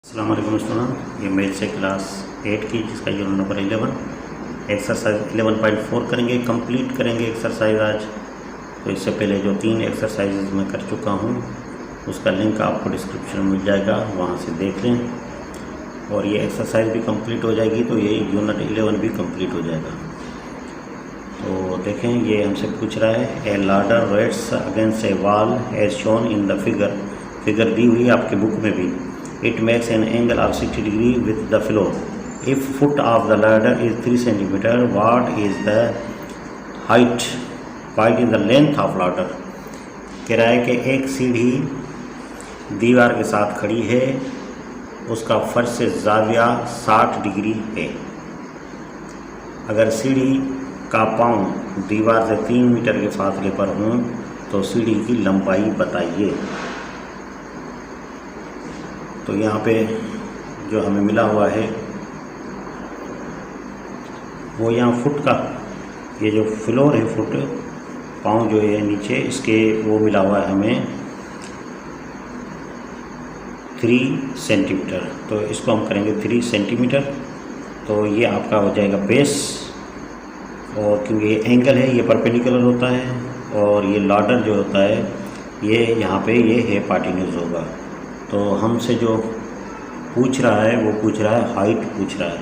अस्सलाम वालेकुम स्टूडेंट, ये मैथ से क्लास 8 की जिसका यूनिट नंबर 11 एक्सरसाइज 11.4 करेंगे, कंप्लीट करेंगे एक्सरसाइज आज। तो इससे पहले जो 3 एक्सरसाइजेज मैं कर चुका हूँ उसका लिंक आपको डिस्क्रिप्शन में मिल जाएगा, वहाँ से देख लें। और ये एक्सरसाइज भी कंप्लीट हो जाएगी तो ये यूनिट 11 भी कंप्लीट हो जाएगा। तो देखें, ये हमसे पूछ रहा है a ladder rests against a wall as shown in the figure दी हुई है आपके बुक में भी। It makes an angle of 60 degree with the floor. If foot of the ladder is 3 centimeter, what is the height? What is the length of ladder? कह रहा है कि एक सीढ़ी दीवार के साथ खड़ी है, उसका फर्श से ज़ाविया 60 डिग्री है। अगर सीढ़ी का पाँव दीवार से 3 मीटर के फासले पर हों तो सीढ़ी की लंबाई बताइए। तो यहाँ पे जो हमें मिला हुआ है वो यहाँ फुट का, ये जो फ्लोर है फुट, पाँव जो है नीचे इसके, वो मिला हुआ है हमें 3 सेंटीमीटर। तो इसको हम करेंगे 3 सेंटीमीटर। तो ये आपका हो जाएगा बेस, और क्योंकि ये एंगल है ये परपेंडिकुलर होता है, और ये लाडर जो होता है ये यहाँ पे ये हाइपोटेन्यूज होगा। तो हमसे जो पूछ रहा है वो पूछ रहा है हाइट पूछ रहा है,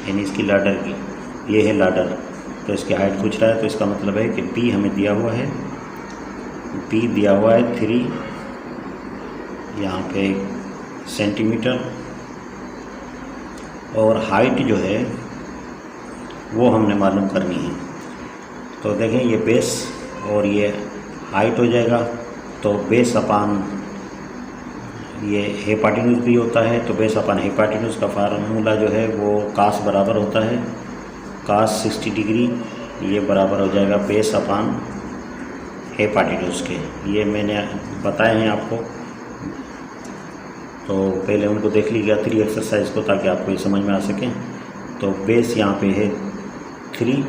यानी इसकी लाडर की, ये है लाडर, तो इसकी हाइट पूछ रहा है। तो इसका मतलब है कि बी हमें दिया हुआ है, बी दिया हुआ है 3 यहाँ पे सेंटीमीटर, और हाइट जो है वो हमने मालूम करनी है। तो देखें, ये बेस और ये हाइट हो जाएगा। तो बेस अपान ये हाइपोटेन्यूज भी होता है, तो बेस अपन हाइपोटेन्यूज का फार्मूला जो है वो कास बराबर होता है कास 60 डिग्री, ये बराबर हो जाएगा बेस अपन हाइपोटेन्यूज के। ये मैंने बताए हैं आपको, तो पहले उनको देख लीजिएगा 3 एक्सरसाइज को, ताकि आपको ये समझ में आ सके। तो बेस यहाँ पे है 3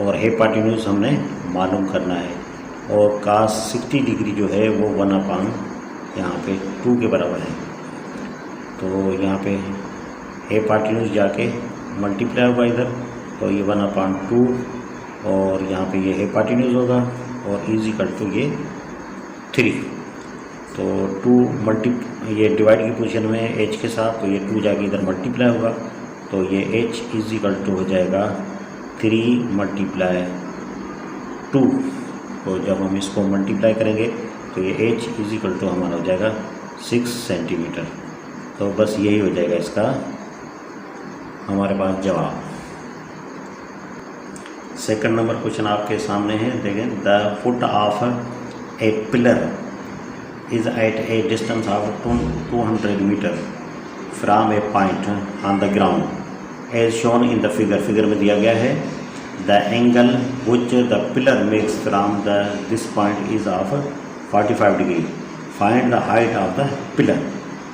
और हाइपोटेन्यूज हमने मालूम करना है, और कास 60 डिग्री जो है वो 1/, यहाँ पे 2 के बराबर है। तो यहाँ पे हाइपोटेन्यूज जाके मल्टीप्लाई होगा इधर, तो ये 1/2, और यहाँ पे ये हाइपोटेन्यूज होगा, और इज इक्वल टू ये 3। तो 2 ये डिवाइड की पोजीशन में h के साथ, तो ये 2 जाके इधर मल्टीप्लाई होगा, तो ये h इज इक्वल टू हो जाएगा 3 × 2। तो जब हम इसको मल्टीप्लाई करेंगे तो ये h इज इक्वल टू हमारा हो जाएगा 6 सेंटीमीटर। तो बस यही हो जाएगा इसका हमारे पास जवाब। सेकंड नंबर क्वेश्चन आपके सामने है, देखें। The foot of a pillar is at a distance of 200 metre from a point on the ground as shown in the figure में दिया गया है। The angle which the pillar makes from this point is of 45 degree. Find the height of the pillar.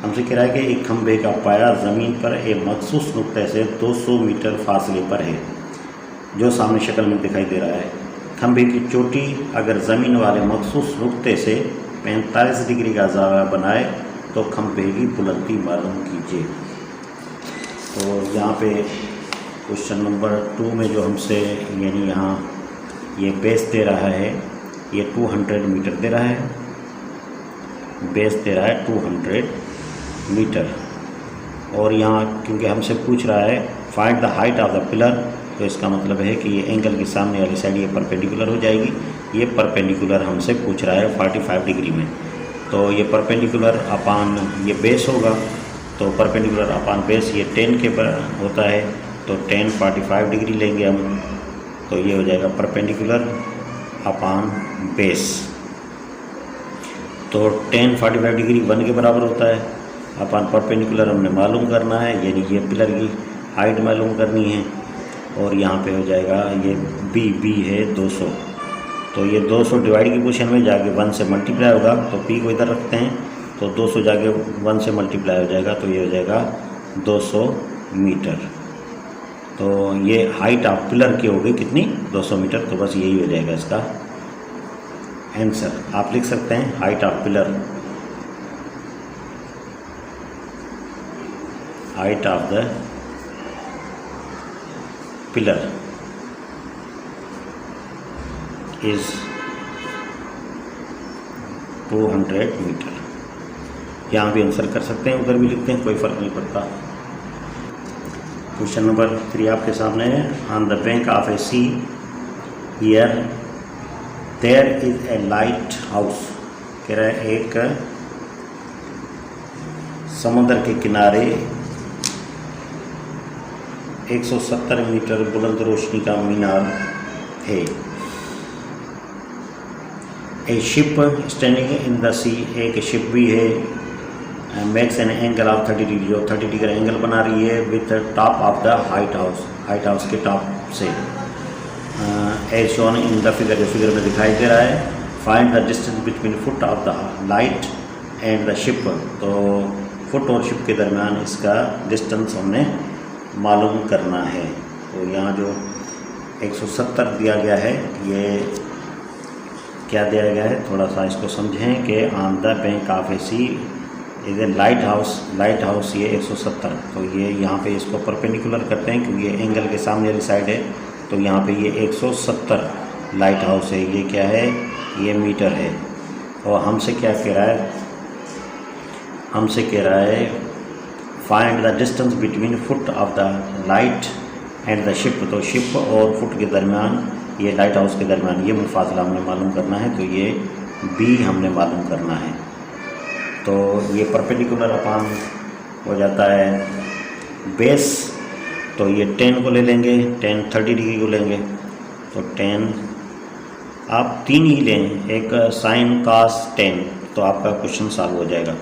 हमसे कह रहा है कि एक खंभे का पाया ज़मीन पर एक मखसूस नुक्ते से 200 मीटर फासले पर है, जो सामने शक्ल में दिखाई दे रहा है। खंभे की चोटी अगर ज़मीन वाले मखसूस नुक्ते से 45 डिग्री का ज़ाविया बनाए तो खंभे की बुलंदी मालूम कीजिए। तो यहाँ पे क्वेश्चन नंबर 2 में जो हमसे, यानी यहाँ ये बेस दे रहा है, ये 200 मीटर दे रहा है, बेस दे रहा है 200 मीटर, और यहाँ क्योंकि हमसे पूछ रहा है find the height of the pillar, तो इसका मतलब है कि ये एंगल की सामने वाली साइड ये परपेंडिकुलर हो जाएगी। ये परपेंडिकुलर हमसे पूछ रहा है 45 डिग्री में, तो ये परपेंडिकुलर अपान ये बेस होगा, तो परपेंडिकुलर अपान बेस ये 10 के होता है, तो 10 45 डिग्री लेंगे हम, तो ये हो जाएगा परपेंडिकुलर अपान बेस। तो 10 45 डिग्री 1 के बराबर होता है। अपान परपेंडिकुलर हमने मालूम करना है, यानी ये पिलर की हाइट मालूम करनी है, और यहाँ पे हो जाएगा ये बी है 200। तो ये 200 डिवाइड की पोजीशन में जाके 1 से मल्टीप्लाई होगा, तो पी को इधर रखते हैं, तो 200 जाके 1 से मल्टीप्लाई हो जाएगा, तो ये हो जाएगा 200 मीटर। तो ये हाइट ऑफ पिलर की होगी कितनी, 200 मीटर। तो बस यही हो जाएगा इसका आंसर। आप लिख सकते हैं height of pillar height of the pillar is 200 metre. यहाँ भी आंसर कर सकते हैं, उधर भी लिखते हैं, कोई फ़र्क नहीं पड़ता। क्वेश्चन नंबर 3 आपके सामने है। On the bank of a sea here there is a lighthouse. कह रहा है एक समुद्र के किनारे 170 मीटर बुलंद रोशनी का मीनार है। A ship standing in the sea, एक शिप भी है, makes an angle of 30 degree, जो 30 डिग्री एंगल बना रही है with top of the lighthouse के टॉप से, as shown in the figure, जो फिगर में दिखाई दे रहा है। Find the distance between foot of the light and the ship, तो फुट और शिप के दरमियान इसका डिस्टेंस हमने मालूम करना है। तो यहाँ जो 170 दिया गया है, ये क्या दिया गया है, थोड़ा सा इसको समझें कि on the bank of a sea is a lighthouse ये 170, तो ये यहाँ पे इसको परपेंडिकुलर करते हैं क्योंकि ये एंगल के सामने वाली साइड है, तो यहाँ पे ये 170 लाइट हाउस है। ये क्या है, ये मीटर है। और हमसे क्या कह रहा है, हमसे कह रहा है find the distance between foot of the light and the ship, तो शिप और फुट के दरमियान, ये लाइट हाउस के दरमियान ये मुफासला हमने मालूम करना है, तो ये बी हमने मालूम करना है। तो ये परपेंडिकुलर अपान हो जाता है बेस, तो ये 10 को ले लेंगे, 10 30 डिग्री को लेंगे, तो 10 आप 3 ही लें, एक साइन कास 10, तो आपका क्वेश्चन सॉल्व हो जाएगा।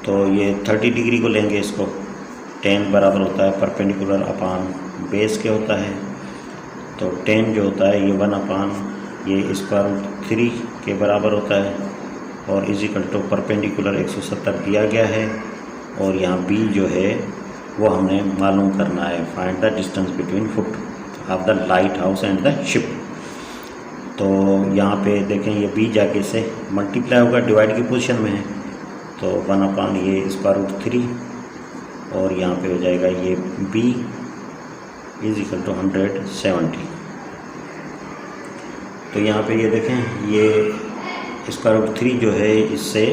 तो ये 30 डिग्री को लेंगे, इसको 10 बराबर होता है परपेंडिकुलर अपान बेस के होता है, तो 10 जो होता है ये 1 अपान ये स्क्वायर रूट 3 के बराबर होता है, और इज इक्वल टू परपेंडिकुलर 170 दिया गया है, और यहाँ बी जो है वो हमने मालूम करना है। Find the distance between foot of the light house and the ship. तो यहाँ पे देखें ये बी जाके से मल्टीप्लाई होगा, डिवाइड की पोजीशन में है, तो 1 अपान ये स्क्वायर रूट 3, और यहाँ पे हो जाएगा ये बी इज इक्वल टू 170। तो यहाँ पे ये देखें ये स्क्वायर रूट 3 जो है इससे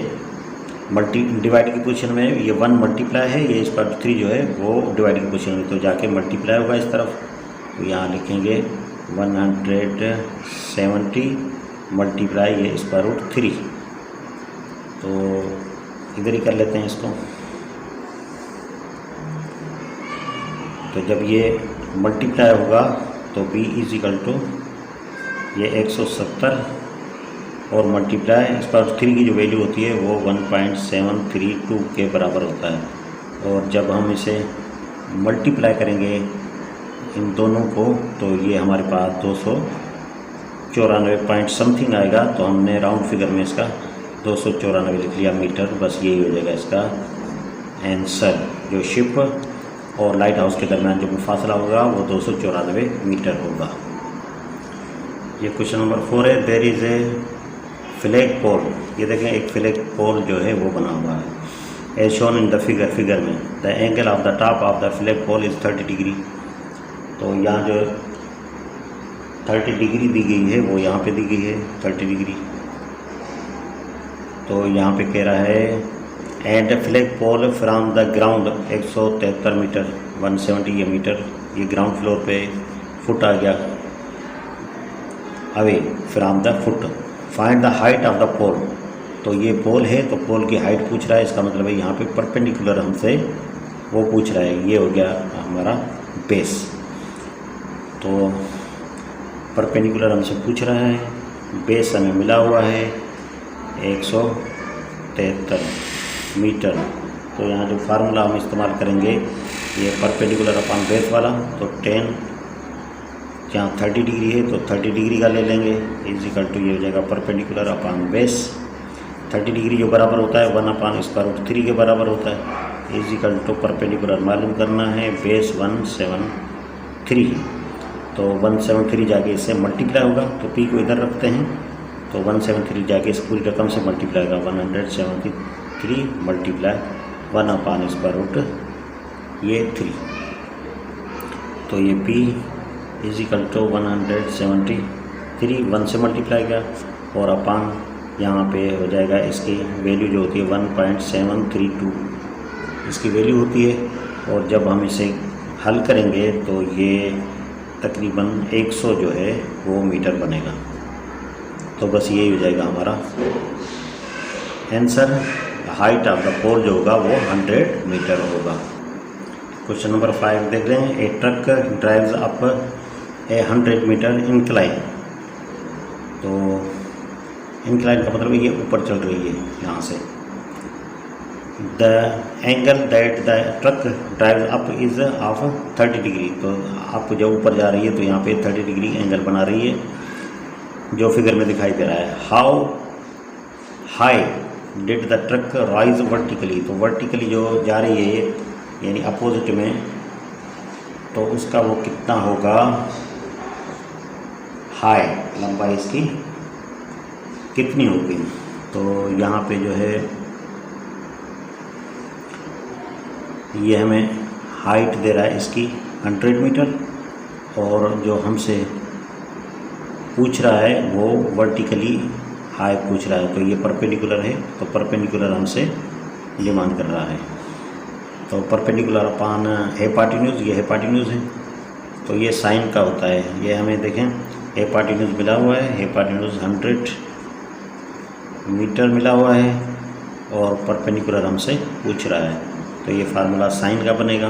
डिवाइड की पोजीशन में, ये 1 मल्टीप्लाई है, ये स्क्वायर रूट 3 जो है वो डिवाइड की पोजीशन में, तो जाके मल्टीप्लाई होगा इस तरफ, तो यहाँ लिखेंगे 170 मल्टीप्लाई ये स्क्वायर रूट 3, तो इधर ही कर लेते हैं इसको। तो जब ये मल्टीप्लाई होगा तो b इज इक्वल टू ये 170 और मल्टीप्लाई स्क्वायर रूट 3 की जो वैल्यू होती है वो 1.732 के बराबर होता है, और जब हम इसे मल्टीप्लाई करेंगे इन दोनों को तो ये हमारे पास 294 पॉइंट समथिंग आएगा, तो हमने राउंड फिगर में इसका 294 लिख लिया मीटर, बस यही हो जाएगा इसका आंसर। जो शिप और लाइट हाउस के दरमियान जो मुफासला होगा वो 294 मीटर होगा। ये क्वेश्चन नंबर 4 है। देयर इज़ ए फ्लैग पोल, ये देखें एक फ्लैग पोल जो है वो बना हुआ है as shown in the figure में। The angle of the top of the flagpole is 30 degree, तो यहाँ जो 30 डिग्री दी गई है वो यहाँ पे दी गई है 30 डिग्री, तो यहाँ पे कह रहा है and flagpole from the ground 173 metre 170 ये मीटर, ये ग्राउंड फ्लोर पे फुट आ गया, away from the foot. Find the height of the pole, तो ये पोल है तो पोल की हाइट पूछ रहा है, इसका मतलब है यहाँ पे परपेंडिकुलर हमसे वो पूछ रहा है, ये हो गया हमारा बेस। तो परपेंडिकुलर हमसे पूछ रहा है, बेस हमें मिला हुआ है 173 मीटर, तो यहाँ जो फार्मूला हम इस्तेमाल करेंगे ये परपेंडिकुलर अपॉन बेस वाला, तो 10 जहाँ 30 डिग्री है तो 30 डिग्री का ले लेंगे इज इक्वल टू ये हो जाएगा परपेंडिकुलर अपॉन बेस। 30 डिग्री जो बराबर होता है 1 अपान स्क्वायर रूट 3 के बराबर होता है, इज इक्वल टू परपेंडिकुलर मालूम करना है बेस 173, तो 173 जाके इससे मल्टीप्लाई होगा, तो पी को इधर रखते हैं, तो 173 जाके इस पूरी रकम से मल्टीप्लाई होगा 173 मल्टीप्लाई 1 अपान स्क्वायर रूट ये 3, तो ये P इज इक्वल टू 173, 1 से मल्टीप्लाई किया और अपान यहाँ पे हो जाएगा इसकी वैल्यू जो होती है 1.732 इसकी वैल्यू होती है। और जब हम इसे हल करेंगे तो ये तकरीबन 100 जो है वो मीटर बनेगा। तो बस यही हो जाएगा हमारा आंसर। हाइट ऑफ द पोल जो होगा वो 100 मीटर होगा। क्वेश्चन नंबर 5 देख रहे हैं। ए ट्रक ड्राइव्स अप ए 100 मीटर इंक्लाइन। तो इंक्लाइन का मतलब ये ऊपर चल रही है यहाँ से। The angle that the truck drive up is of 30 degree. तो आप जब ऊपर जा रही है तो यहाँ पे 30 डिग्री एंगल बना रही है जो फिगर में दिखाई दे रहा है। How high did the truck rise vertically. तो वर्टिकली जो जा रही है यानी अपोजिट में, तो उसका वो कितना होगा हाई, लंबाई इसकी कितनी होगी। तो यहाँ पे जो है ये हमें हाइट दे रहा है इसकी 100 मीटर और जो हमसे पूछ रहा है वो वर्टिकली हाई पूछ रहा है। तो ये परपेंडिकुलर है, तो परपेंडिकुलर हमसे डिमांड कर रहा है। तो परपेंडिकुलर अपान हेपाटिन्यूज, ये हेपाटिन्यूज है तो ये साइन का होता है। ये हमें देखें हेपाटिन्यूज मिला हुआ है, हेपाटिन्यूज 100 मीटर मिला हुआ है और परपेंडिकुलर हमसे पूछ रहा है। तो ये फार्मूला साइन का बनेगा,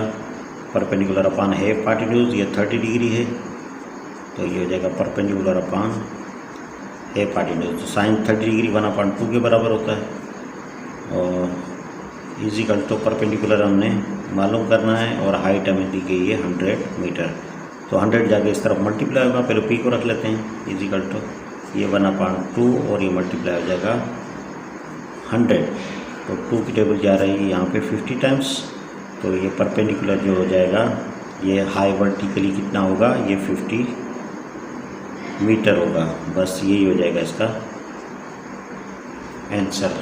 परपेंडिकुलर अपान हेपाटिन्यूज, ये 30 डिग्री है तो ये हो जाएगा परपेंडिकुलर अपान हेपाटिन्यूज। तो साइन 30 डिग्री 1/2 के बराबर होता है और इजिकल टू परपेंडिकुलर हमने मालूम करना है और हाइट हमें दी गई है 100 मीटर। तो 100 जाके इस तरफ मल्टीप्लाई होगा, पहले P को रख लेते हैं, इजिकल टू ये 1/2 और ये मल्टीप्लाई हो जाएगा 100। तो 2 की टेबल जा रही है यहाँ पे 50 टाइम्स। तो ये परपेंडिकुलर जो हो जाएगा ये हाई वर्टिकली कितना होगा, ये 50 मीटर होगा। बस यही हो जाएगा इसका आंसर।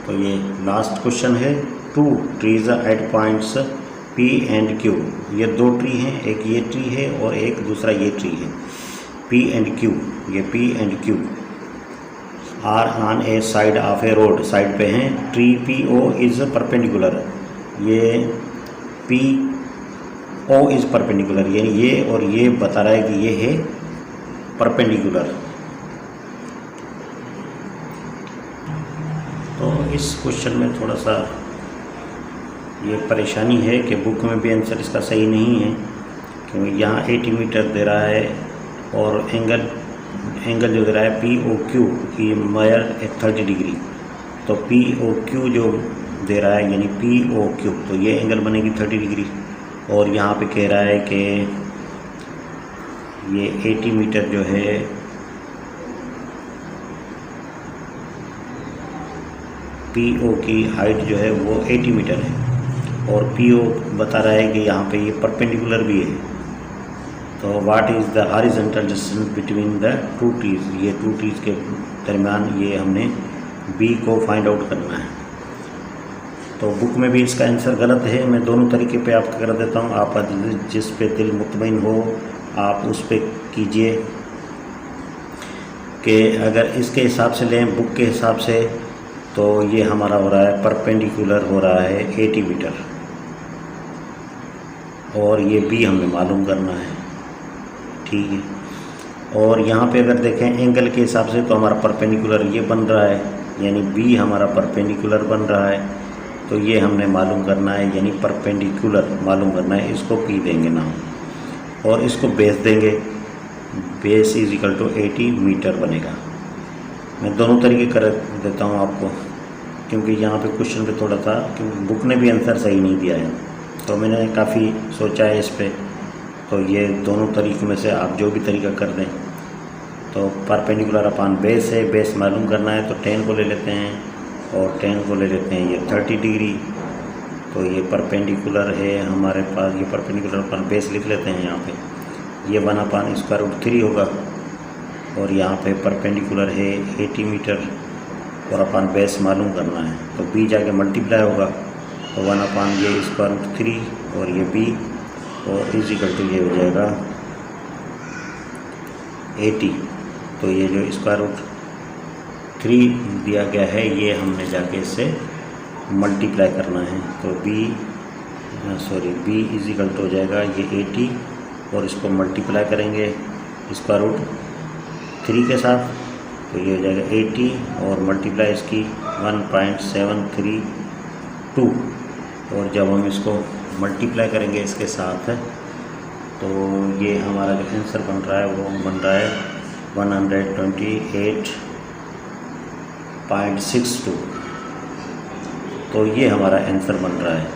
तो ये लास्ट क्वेश्चन है। 2 trees at points P and Q। ये 2 ट्री हैं, एक ये ट्री है और एक दूसरा ये ट्री है। P एंड Q, ये P and Q are on a side of a road, side पे हैं। ट्री PO इज़ परपेंडिकुलर, ये PO इज़ परपेंडिकुलर, यानी ये और ये बता रहा है कि ये है परपेंडिकुलर। तो इस क्वेश्चन में थोड़ा सा ये परेशानी है कि बुक में भी आंसर इसका सही नहीं है, क्योंकि यहाँ 80 मीटर दे रहा है और एंगल जो दे रहा है POQ की मेजर 30 डिग्री। तो POQ जो दे रहा है यानी POQ, तो ये एंगल बनेगी 30 डिग्री। और यहाँ पे कह रहा है कि ये 80 मीटर जो है PO की हाइट जो है वो 80 मीटर है और PO बता रहा है कि यहाँ पे ये परपेंडिकुलर भी है। तो what is the horizontal distance between the 2 trees. ये 2 ट्रीज के दरमियान ये हमने B को फाइंड आउट करना है। तो बुक में भी इसका आंसर गलत है। मैं दोनों तरीके पे आपका कर देता हूँ, आप जिस पे दिल मुतमईन हो आप उस पे कीजिए। कि अगर इसके हिसाब से लें बुक के हिसाब से तो ये हमारा हो रहा है परपेंडिकुलर हो रहा है 80 मीटर और ये B हमें मालूम करना है, ठीक है। और यहाँ पे अगर देखें एंगल के हिसाब से तो हमारा परपेंडिकुलर ये बन रहा है, यानी B हमारा परपेंडिकुलर बन रहा है। तो ये हमने मालूम करना है, यानी परपेंडिकुलर मालूम करना है। इसको P देंगे नाम और इसको बेस देंगे, base is equal to 80 metre बनेगा। मैं दोनों तरीके कर देता हूँ आपको, क्योंकि यहाँ पे क्वेश्चन पे थोड़ा था क्योंकि बुक ने भी आंसर सही नहीं दिया है। तो मैंने काफ़ी सोचा है इस पर, तो ये दोनों तरीक़ों में से आप जो भी तरीका कर दें। तो परपेंडिकुलर अपान बेस है, बेस मालूम करना है तो 10 को ले लेते हैं और 10 को ले लेते हैं ये 30 डिग्री। तो ये परपेंडिकुलर है हमारे पास, ये परपेंडिकुलर अपान बेस लिख लेते हैं यहाँ पे। ये 1/√3 होगा और यहाँ पे परपेंडिकुलर है 80 मीटर और अपन बेस मालूम करना है। तो B जाके मल्टीप्लाई होगा तो 1/, ये स्क्वायर रूट 3 और ये b और इज इक्वल टू ये हो जाएगा 80। तो ये जो स्क्वायर रूट 3 दिया गया है ये हमने जाके इससे मल्टीप्लाई करना है। तो b इज इक्वल टू हो जाएगा ये 80 और इसको मल्टीप्लाई करेंगे स्क्वायर रूट 3 के साथ, तो ये हो जाएगा 80 और मल्टीप्लाई इसकी 1.732 और जब हम इसको मल्टीप्लाई करेंगे इसके साथ तो ये हमारा जो आंसर बन रहा है वो बन रहा है 128.62। तो ये हमारा आंसर बन रहा है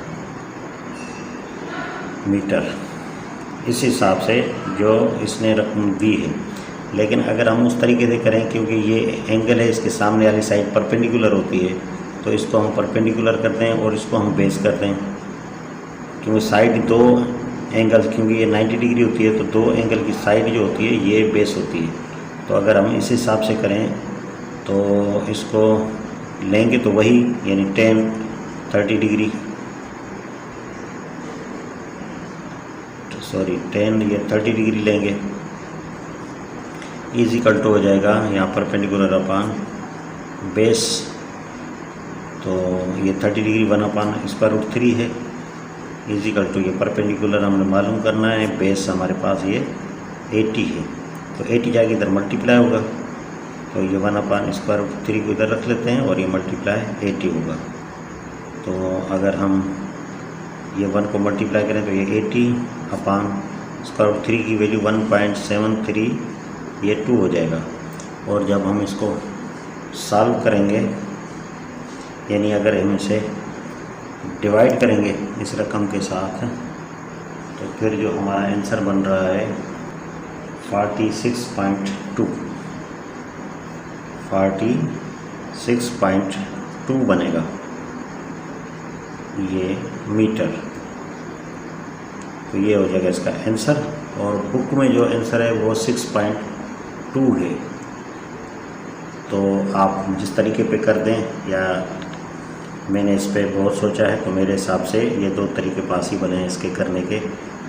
मीटर। इस हिसाब से जो इसने रकम दी है, लेकिन अगर हम उस तरीके से करें क्योंकि ये एंगल है इसके सामने वाली साइड परपेंडिकुलर होती है तो इसको हम परपेंडिकुलर करते हैं और इसको हम बेस करते हैं क्योंकि साइड दो एंगल, क्योंकि ये 90 डिग्री होती है तो दो एंगल की साइड जो होती है ये बेस होती है। तो अगर हम इस हिसाब से करें तो इसको लेंगे तो वही यानी 30 डिग्री 30 डिग्री लेंगे इज इक्वल टू हो जाएगा यहाँ परपेंडिकुलर अपान बेस। तो ये 30 डिग्री 1/, स्क्वायर रूट 3 है इज इक्वल टू ये परपेंडिकुलर हमने मालूम करना है, बेस हमारे पास ये 80 है तो 80 जाके इधर मल्टीप्लाई होगा तो ये 1/, स्क्वायर रूट 3 को इधर रख लेते हैं और ये मल्टीप्लाई 80 होगा। तो अगर हम ये 1 को मल्टीप्लाई करें तो ये 80/, स्क्वायर रूट 3 की वैल्यू 1.73 ये 2 हो जाएगा। और जब हम इसको सॉल्व करेंगे यानी अगर हम इसे डिवाइड करेंगे इस रकम के साथ तो फिर जो हमारा आंसर बन रहा है 46.2 बनेगा ये मीटर। तो ये हो जाएगा इसका आंसर और बुक में जो आंसर है वो 6.2 है। तो आप जिस तरीके पे कर दें या मैंने इस पर बहुत सोचा है तो मेरे हिसाब से ये 2 तरीके पास ही बने हैं इसके करने के।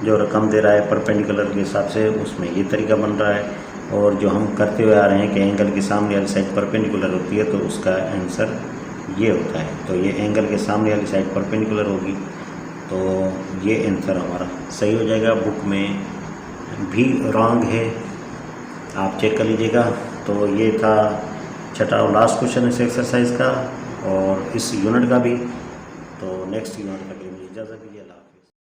जो रकम दे रहा है परपेंडिकुलर के हिसाब से उसमें ये तरीका बन रहा है और जो हम करते हुए आ रहे हैं कि एंगल के सामने वाली साइड परपेंडिकुलर होती है तो उसका आंसर ये होता है। तो ये एंगल के सामने वाली साइड परपेंडिकुलर होगी तो ये आंसर हमारा सही हो जाएगा। बुक में भी रॉन्ग है, आप चेक कर लीजिएगा। तो ये था छठा और लास्ट क्वेश्चन इस एक्सरसाइज का और इस यूनिट का भी। तो नेक्स्ट यूनिट तक के लिए इजाज़त दीजिए। अल्लाह हाफ़िज़।